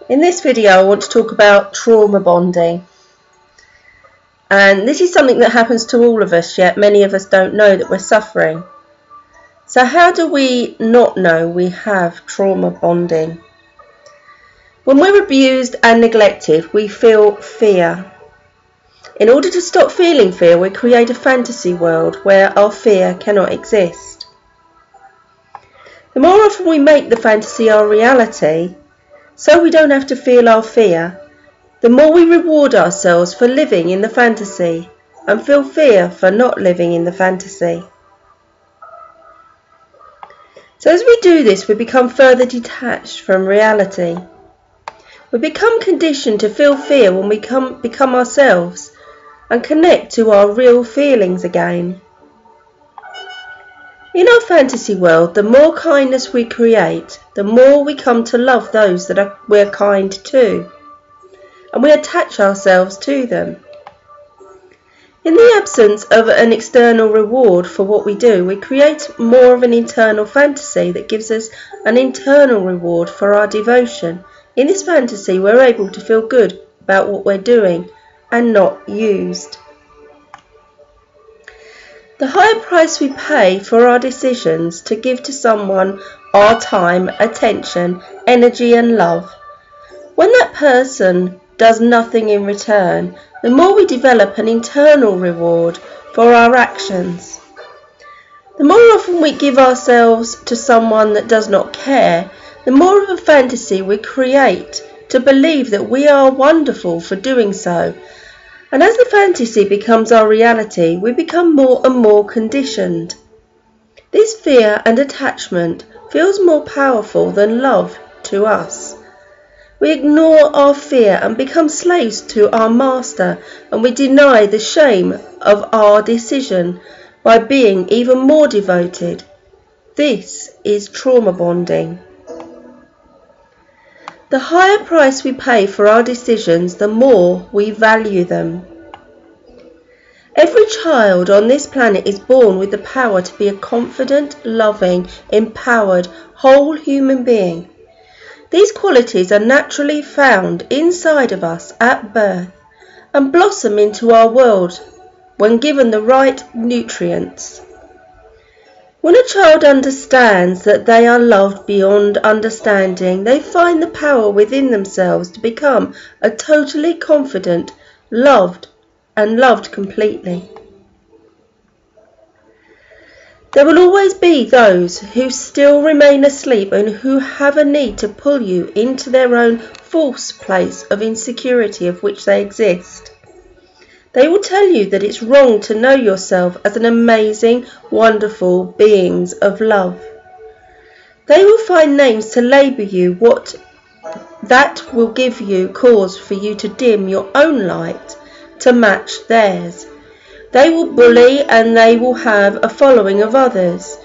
In this video I want to talk about trauma bonding, and this is something that happens to all of us, yet many of us don't know that we're suffering. So how do we not know we have trauma bonding? When we're abused and neglected, we feel fear. In order to stop feeling fear, we create a fantasy world where our fear cannot exist. The more often we make the fantasy our reality, so we don't have to feel our fear, the more we reward ourselves for living in the fantasy and feel fear for not living in the fantasy. So as we do this, we become further detached from reality. We become conditioned to feel fear when we become ourselves and connect to our real feelings again. In our fantasy world, the more kindness we create, the more we come to love those that we're kind to, and we attach ourselves to them. In the absence of an external reward for what we do, we create more of an internal fantasy that gives us an internal reward for our devotion. In this fantasy, we're able to feel good about what we're doing and not used. The higher price we pay for our decisions to give to someone our time, attention, energy and love, when that person does nothing in return, the more we develop an internal reward for our actions. The more often we give ourselves to someone that does not care, the more of a fantasy we create to believe that we are wonderful for doing so. And as the fantasy becomes our reality, we become more and more conditioned. This fear and attachment feels more powerful than love to us. We ignore our fear and become slaves to our master, and we deny the shame of our decision by being even more devoted. This is trauma bonding. The higher price we pay for our decisions, the more we value them. Every child on this planet is born with the power to be a confident, loving, empowered, whole human being. These qualities are naturally found inside of us at birth and blossom into our world when given the right nutrients. When a child understands that they are loved beyond understanding, they find the power within themselves to become a totally confident, loved completely. There will always be those who still remain asleep and who have a need to pull you into their own false place of insecurity of which they exist. They will tell you that it's wrong to know yourself as an amazing, wonderful beings of love. They will find names to label you that will give you cause for you to dim your own light to match theirs. They will bully and they will have a following of others,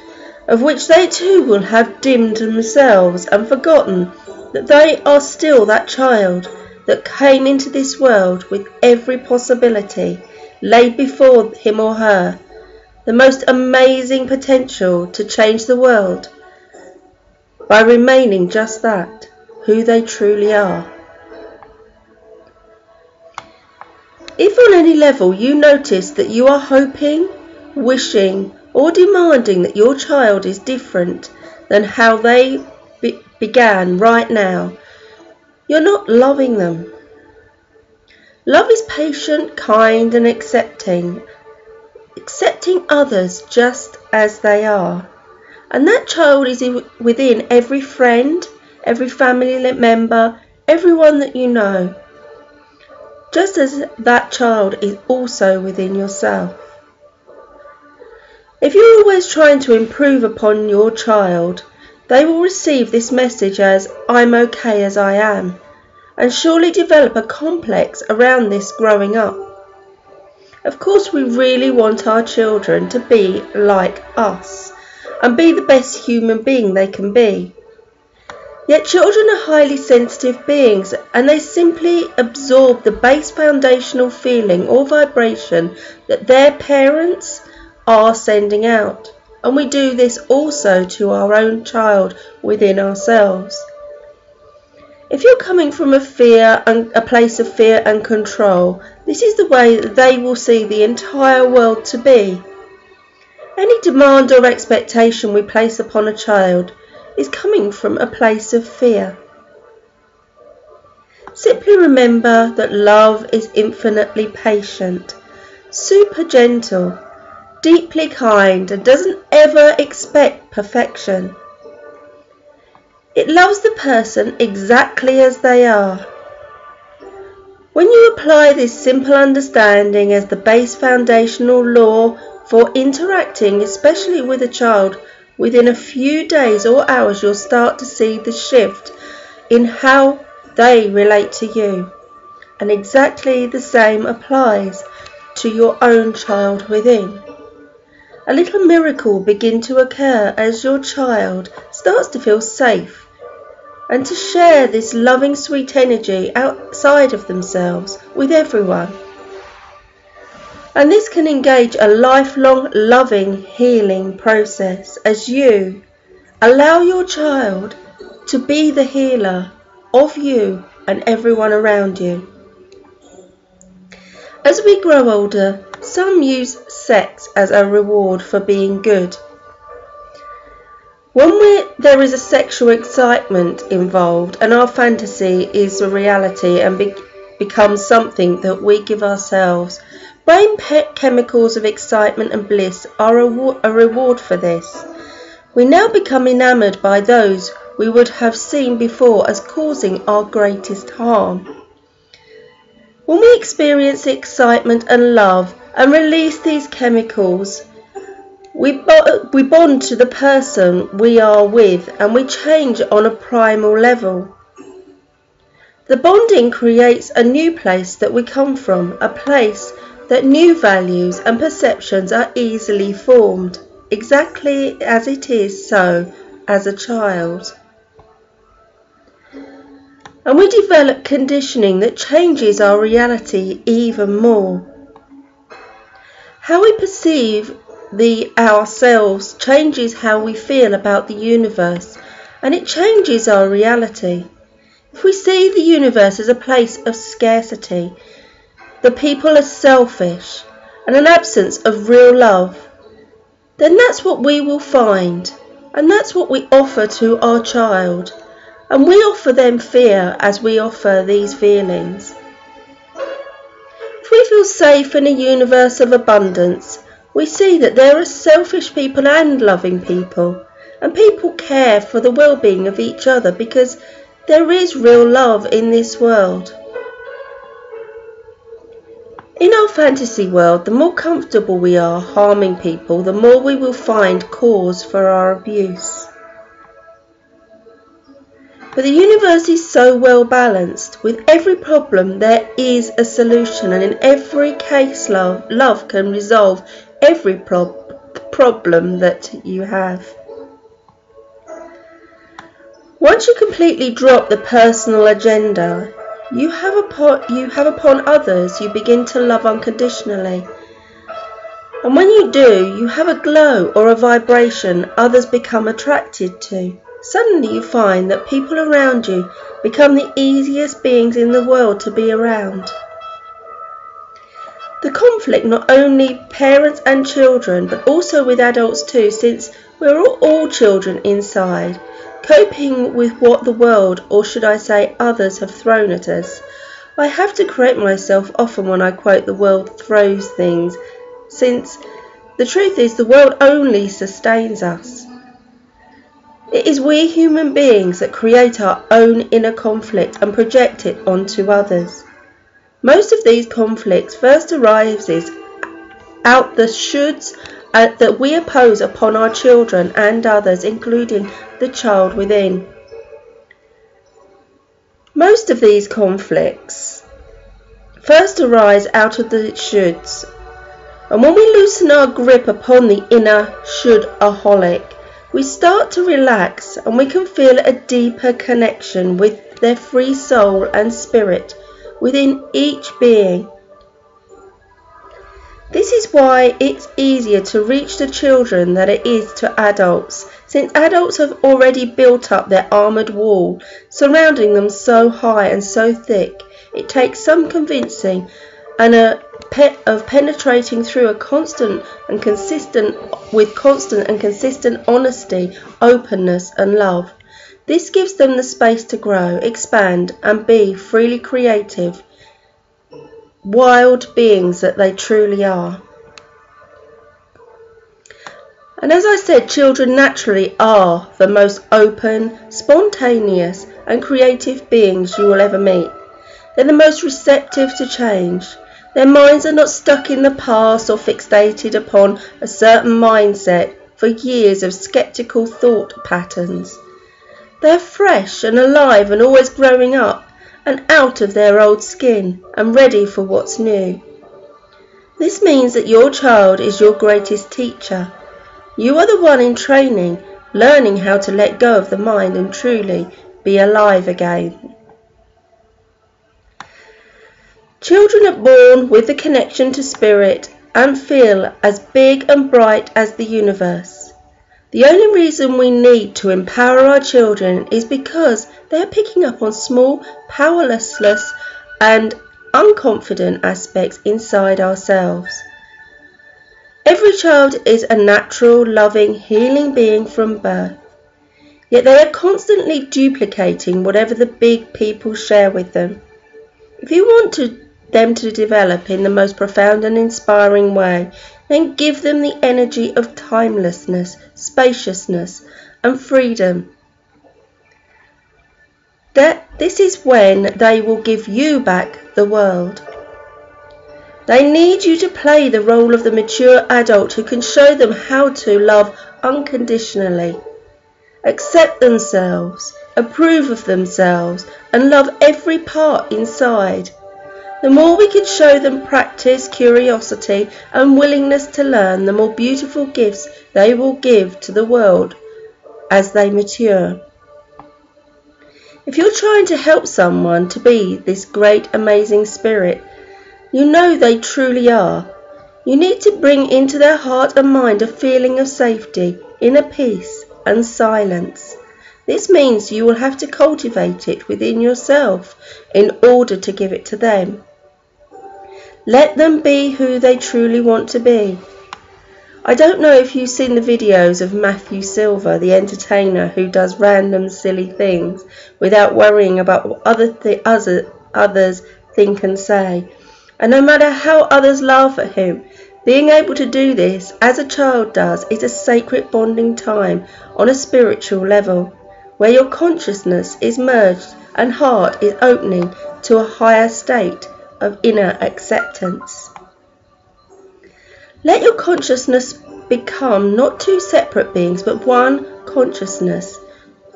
of which they too will have dimmed themselves and forgotten that they are still that child that came into this world with every possibility laid before him or her, the most amazing potential to change the world by remaining just that, who they truly are. If on any level you notice that you are hoping, wishing or demanding that your child is different than how they began right now, you're not loving them. Love is patient, kind and accepting others just as they are. And that child is within every friend, every family member, everyone that you know. Just as that child is also within yourself. If you're always trying to improve upon your child, they will receive this message as "I'm okay as I am," and surely develop a complex around this growing up. Of course, we really want our children to be like us and be the best human being they can be. Yet children are highly sensitive beings, and they simply absorb the base foundational feeling or vibration that their parents are sending out. And we do this also to our own child within ourselves. If you're coming from a place of fear and control, this is the way that they will see the entire world to be. Any demand or expectation we place upon a child is coming from a place of fear. Simply remember that love is infinitely patient, super gentle, deeply kind, and doesn't ever expect perfection. It loves the person exactly as they are. When you apply this simple understanding as the base foundational law for interacting, especially with a child, within a few days or hours you'll start to see the shift in how they relate to you. And exactly the same applies to your own child within. A little miracle will begin to occur as your child starts to feel safe and to share this loving, sweet energy outside of themselves with everyone. And this can engage a lifelong loving, healing process as you allow your child to be the healer of you and everyone around you. As we grow older, some use sex as a reward for being good. When there is a sexual excitement involved and our fantasy is a reality and becomes something that we give ourselves, brain chemicals of excitement and bliss are a reward for this. We now become enamoured by those we would have seen before as causing our greatest harm. When we experience excitement and love and release these chemicals, we bond to the person we are with and we change on a primal level. The bonding creates a new place that we come from, a place that new values and perceptions are easily formed, exactly as it is so as a child. And we develop conditioning that changes our reality even more. How we perceive ourselves changes how we feel about the universe, and it changes our reality. If we see the universe as a place of scarcity, the people are selfish, and an absence of real love, then that's what we will find, and that's what we offer to our child, and we offer them fear as we offer these feelings. If we feel safe in a universe of abundance, we see that there are selfish people and loving people, and people care for the well-being of each other because there is real love in this world. In our fantasy world, the more comfortable we are harming people, the more we will find cause for our abuse. But the universe is so well balanced. With every problem there is a solution, and in every case love can resolve every problem that you have. Once you completely drop the personal agenda you have upon others, you begin to love unconditionally. And when you do, you have a glow or a vibration others become attracted to. Suddenly you find that people around you become the easiest beings in the world to be around. The conflict not only parents and children, but also with adults too, since we're all children inside, coping with what the world, or should I say others, have thrown at us. I have to correct myself often when I quote the world throws things, since the truth is the world only sustains us. It is we human beings that create our own inner conflict and project it onto others. Most of these conflicts first arises out the shoulds that we impose upon our children and others, including the child within. Most of these conflicts first arise out of the shoulds, and when we loosen our grip upon the inner should-aholic, we start to relax and we can feel a deeper connection with their free soul and spirit within each being. This is why it's easier to reach the children than it is to adults, since adults have already built up their armoured wall, surrounding them so high and so thick, it takes some convincing and of penetrating through with constant and consistent honesty, openness and love. This gives them the space to grow, expand and be freely creative, wild beings that they truly are. And as I said, children naturally are the most open, spontaneous and creative beings you will ever meet. They're the most receptive to change. Their minds are not stuck in the past or fixated upon a certain mindset for years of skeptical thought patterns. They're fresh and alive and always growing up and out of their old skin and ready for what's new. This means that your child is your greatest teacher. You are the one in training, learning how to let go of the mind and truly be alive again. Children are born with the connection to spirit and feel as big and bright as the universe. The only reason we need to empower our children is because they are picking up on small, powerlessness and unconfident aspects inside ourselves. Every child is a natural, loving, healing being from birth, yet they are constantly duplicating whatever the big people share with them. If you want them to develop in the most profound and inspiring way, then give them the energy of timelessness, spaciousness and freedom. This is when they will give you back the world. They need you to play the role of the mature adult who can show them how to love unconditionally, accept themselves, approve of themselves and love every part inside. The more we can show them practice, curiosity and willingness to learn, the more beautiful gifts they will give to the world as they mature. If you're trying to help someone to be this great, amazing spirit you know they truly are, you need to bring into their heart and mind a feeling of safety, inner peace and silence. This means you will have to cultivate it within yourself in order to give it to them. Let them be who they truly want to be. I don't know if you've seen the videos of Matthew Silver, the entertainer who does random silly things without worrying about what others think and say. And no matter how others laugh at him, being able to do this as a child does is a sacred bonding time on a spiritual level, where your consciousness is merged and heart is opening to a higher state of inner acceptance. Let your consciousness become not two separate beings but one consciousness.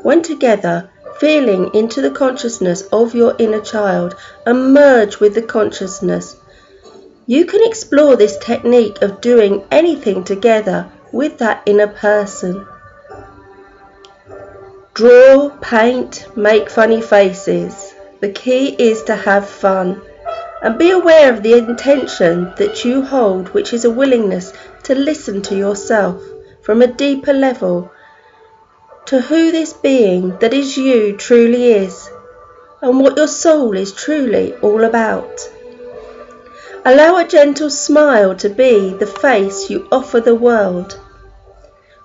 When together, feeling into the consciousness of your inner child and merge with the consciousness, you can explore this technique of doing anything together with that inner person. Draw, paint, make funny faces. The key is to have fun. And be aware of the intention that you hold, which is a willingness to listen to yourself from a deeper level, to who this being that is you truly is, and what your soul is truly all about. Allow a gentle smile to be the face you offer the world.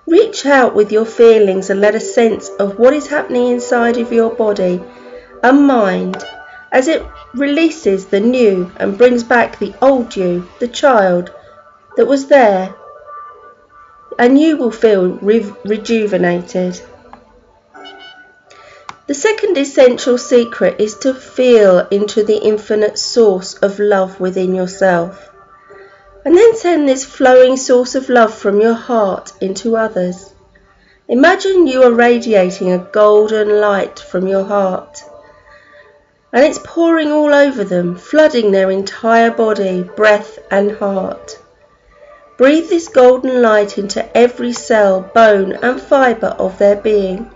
Reach out with your feelings and let a sense of what is happening inside of your body and mind as it releases the new and brings back the old you, the child that was there, and you will feel rejuvenated. The second essential secret is to feel into the infinite source of love within yourself, and then send this flowing source of love from your heart into others. Imagine you are radiating a golden light from your heart, and it's pouring all over them, flooding their entire body, breath and heart. Breathe this golden light into every cell, bone and fibre of their being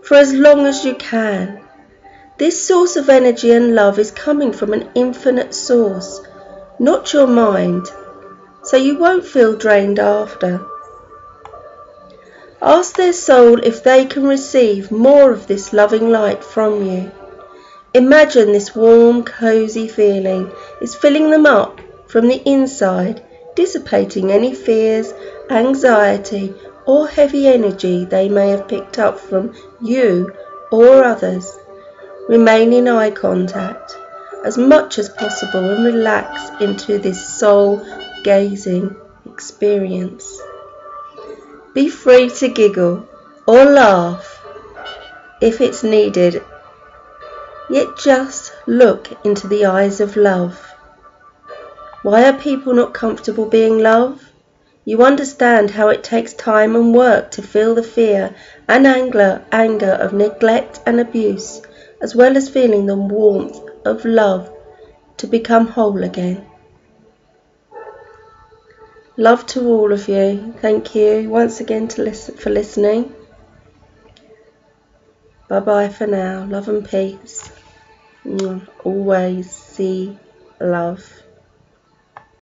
for as long as you can. This source of energy and love is coming from an infinite source, not your mind. so you won't feel drained after. Ask their soul if they can receive more of this loving light from you. Imagine this warm, cozy feeling is filling them up from the inside, dissipating any fears, anxiety, or heavy energy they may have picked up from you or others. Remain in eye contact as much as possible and relax into this soul-gazing experience. Be free to giggle or laugh if it's needed, yet just look into the eyes of love. Why are people not comfortable being loved? You understand how it takes time and work to feel the fear and anger of neglect and abuse, as well as feeling the warmth of love to become whole again. Love to all of you. Thank you once again for listening. Bye bye for now. Love and peace. Always see love.